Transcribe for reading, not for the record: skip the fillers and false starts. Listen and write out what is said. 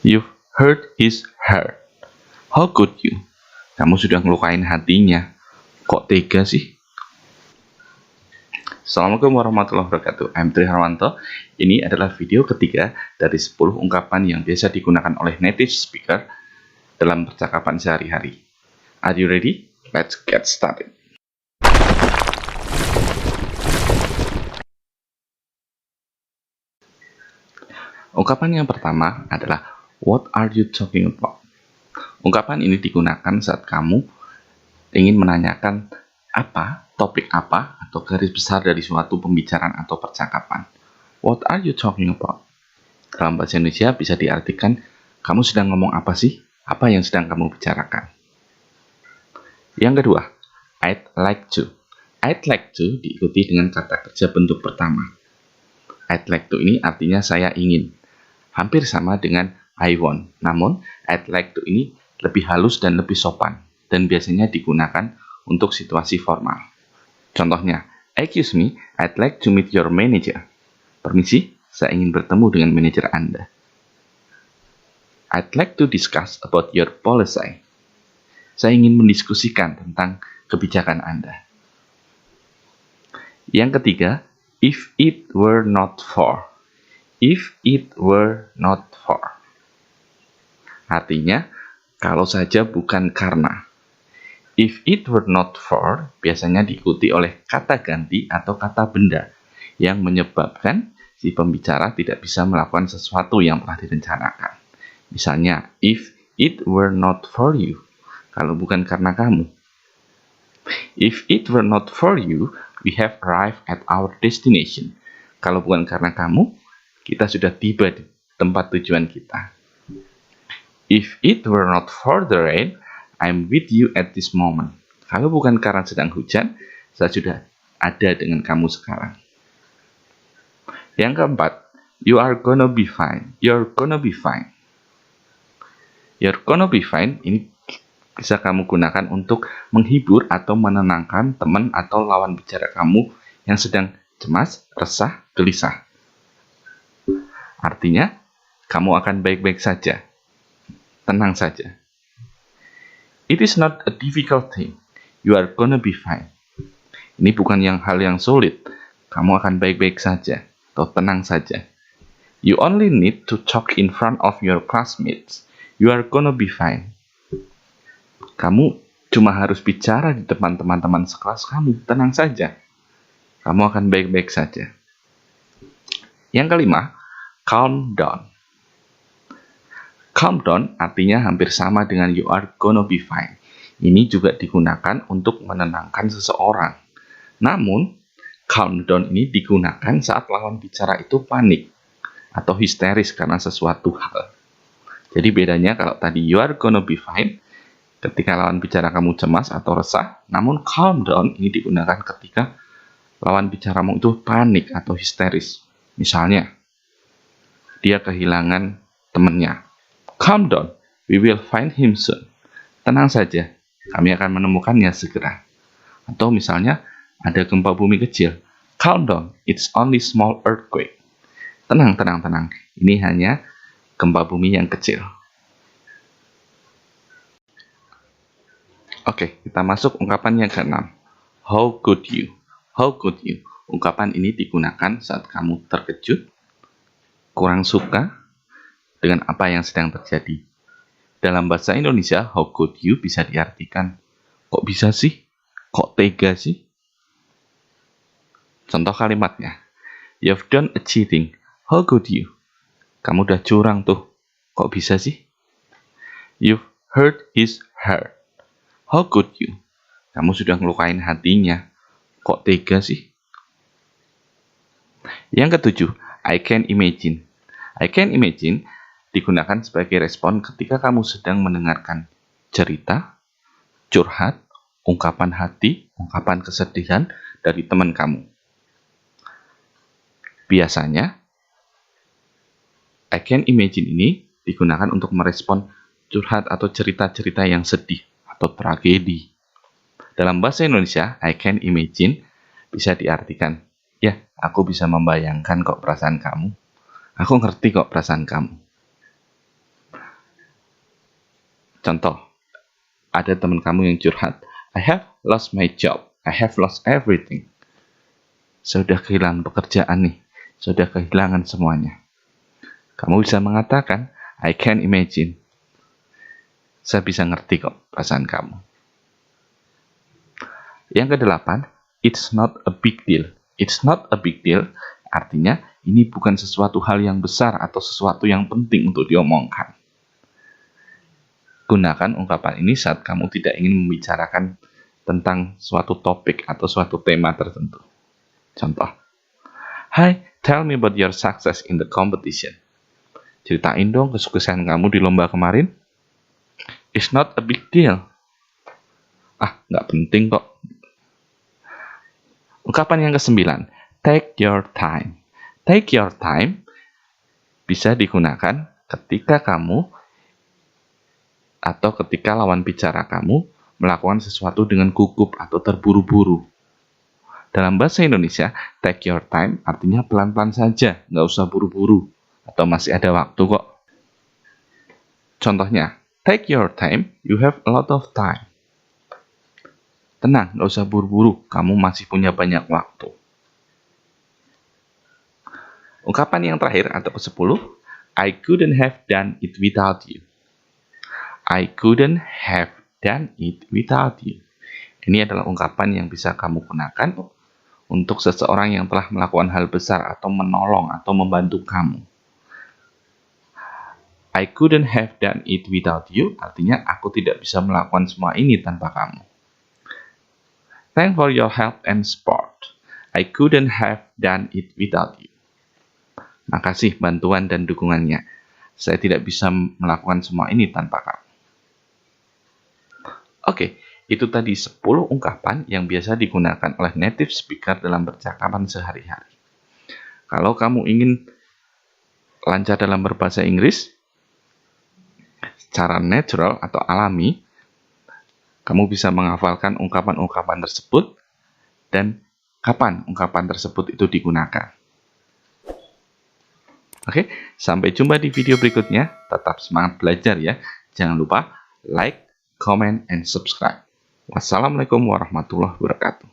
You've hurt his heart. How could you? Kamu sudah ngelukain hatinya. Kok tega sih? Assalamualaikum warahmatullahi wabarakatuh. I'm Tri Harwanto. Ini adalah video ketiga dari 10 ungkapan yang biasa digunakan oleh native speaker dalam percakapan sehari-hari. Are you ready? Let's get started. Ungkapan yang pertama adalah what are you talking about? Ungkapan ini digunakan saat kamu ingin menanyakan topik apa, atau garis besar dari suatu pembicaraan atau percakapan. What are you talking about? Dalam bahasa Indonesia bisa diartikan, kamu sedang ngomong apa sih? Apa yang sedang kamu bicarakan? Yang kedua, I'd like to. I'd like to diikuti dengan kata kerja bentuk pertama. I'd like to ini artinya saya ingin. Hampir sama dengan I want. Namun, I'd like to ini lebih halus dan lebih sopan, dan biasanya digunakan untuk situasi formal. Contohnya, excuse me, I'd like to meet your manager. Permisi, saya ingin bertemu dengan manajer Anda. I'd like to discuss about your policy. Saya ingin mendiskusikan tentang kebijakan Anda. Yang ketiga, if it were not for. If it were not for. Artinya, kalau saja bukan karena. If it were not for, biasanya diikuti oleh kata ganti atau kata benda yang menyebabkan si pembicara tidak bisa melakukan sesuatu yang telah direncanakan. Misalnya, if it were not for you, kalau bukan karena kamu. If it were not for you, we have arrived at our destination. Kalau bukan karena kamu, kita sudah tiba di tempat tujuan kita. If it were not for the rain, I'm with you at this moment. Kalau bukan karena sedang hujan, saya sudah ada dengan kamu sekarang. Yang keempat, you are gonna be fine. You're gonna be fine. You're gonna be fine ini bisa kamu gunakan untuk menghibur atau menenangkan teman atau lawan bicara kamu yang sedang cemas, resah, gelisah. Artinya, kamu akan baik-baik saja. Tenang saja. It is not a difficult thing. You are gonna be fine. Ini bukan hal yang sulit. Kamu akan baik-baik saja. Atau tenang saja. You only need to talk in front of your classmates. You are gonna be fine. Kamu cuma harus bicara di depan teman-teman sekelas kamu. Tenang saja. Kamu akan baik-baik saja. Yang kelima, calm down. Calm down artinya hampir sama dengan you are gonna be fine. Ini juga digunakan untuk menenangkan seseorang. Namun, calm down ini digunakan saat lawan bicara itu panik atau histeris karena sesuatu hal. Jadi bedanya kalau tadi you are gonna be fine, ketika lawan bicara kamu cemas atau resah, namun calm down ini digunakan ketika lawan bicaramu itu panik atau histeris. Misalnya, dia kehilangan temannya. Calm down, we will find him soon. Tenang saja, kami akan menemukannya segera. Atau misalnya, ada gempa bumi kecil. Calm down, it's only small earthquake. Tenang. Ini hanya gempa bumi yang kecil. Oke, kita masuk ungkapan yang ke-6. How could you? How could you? Ungkapan ini digunakan saat kamu terkejut, kurang suka dengan apa yang sedang terjadi. Dalam bahasa Indonesia, how could you bisa diartikan, kok bisa sih? Kok tega sih? Contoh kalimatnya, you've done a cheating. How could you? Kamu udah curang tuh. Kok bisa sih? You've hurt his heart. How could you? Kamu sudah ngelukain hatinya. Kok tega sih? Yang ketujuh, I can imagine. I can imagine digunakan sebagai respon ketika kamu sedang mendengarkan cerita, curhat, ungkapan hati, ungkapan kesedihan dari teman kamu. Biasanya, I can imagine ini digunakan untuk merespon curhat atau cerita-cerita yang sedih atau tragedi. Dalam bahasa Indonesia, I can imagine bisa diartikan, ya, aku bisa membayangkan kok perasaan kamu. Aku ngerti kok perasaan kamu. Contoh, ada teman kamu yang curhat, I have lost my job, I have lost everything. Sudah kehilangan pekerjaan nih, sudah kehilangan semuanya. Kamu bisa mengatakan, I can imagine. Saya bisa ngerti kok perasaan kamu. Yang kedelapan, it's not a big deal. It's not a big deal, artinya ini bukan sesuatu hal yang besar atau sesuatu yang penting untuk diomongkan. Gunakan ungkapan ini saat kamu tidak ingin membicarakan tentang suatu topik atau suatu tema tertentu. Contoh, Hi, tell me about your success in the competition. Ceritain dong kesuksesan kamu di lomba kemarin. It's not a big deal. Nggak penting kok. Ungkapan yang ke-9, take your time. Take your time bisa digunakan ketika kamu atau ketika lawan bicara kamu melakukan sesuatu dengan gugup atau terburu-buru. Dalam bahasa Indonesia, take your time artinya pelan-pelan saja, nggak usah buru-buru, atau masih ada waktu kok. Contohnya, take your time, you have a lot of time. Tenang, nggak usah buru-buru, kamu masih punya banyak waktu. Ungkapan yang terakhir atau ke-10, I couldn't have done it without you. I couldn't have done it without you. Ini adalah ungkapan yang bisa kamu gunakan untuk seseorang yang telah melakukan hal besar atau menolong atau membantu kamu. I couldn't have done it without you, artinya aku tidak bisa melakukan semua ini tanpa kamu. Thanks for your help and support. I couldn't have done it without you. Makasih bantuan dan dukungannya. Saya tidak bisa melakukan semua ini tanpa kamu. Oke, itu tadi 10 ungkapan yang biasa digunakan oleh native speaker dalam percakapan sehari-hari. Kalau kamu ingin lancar dalam berbahasa Inggris, secara natural atau alami, kamu bisa menghafalkan ungkapan-ungkapan tersebut dan kapan ungkapan tersebut itu digunakan. Oke, sampai jumpa di video berikutnya. Tetap semangat belajar ya. Jangan lupa like, comment, and subscribe. Wassalamualaikum warahmatullahi wabarakatuh.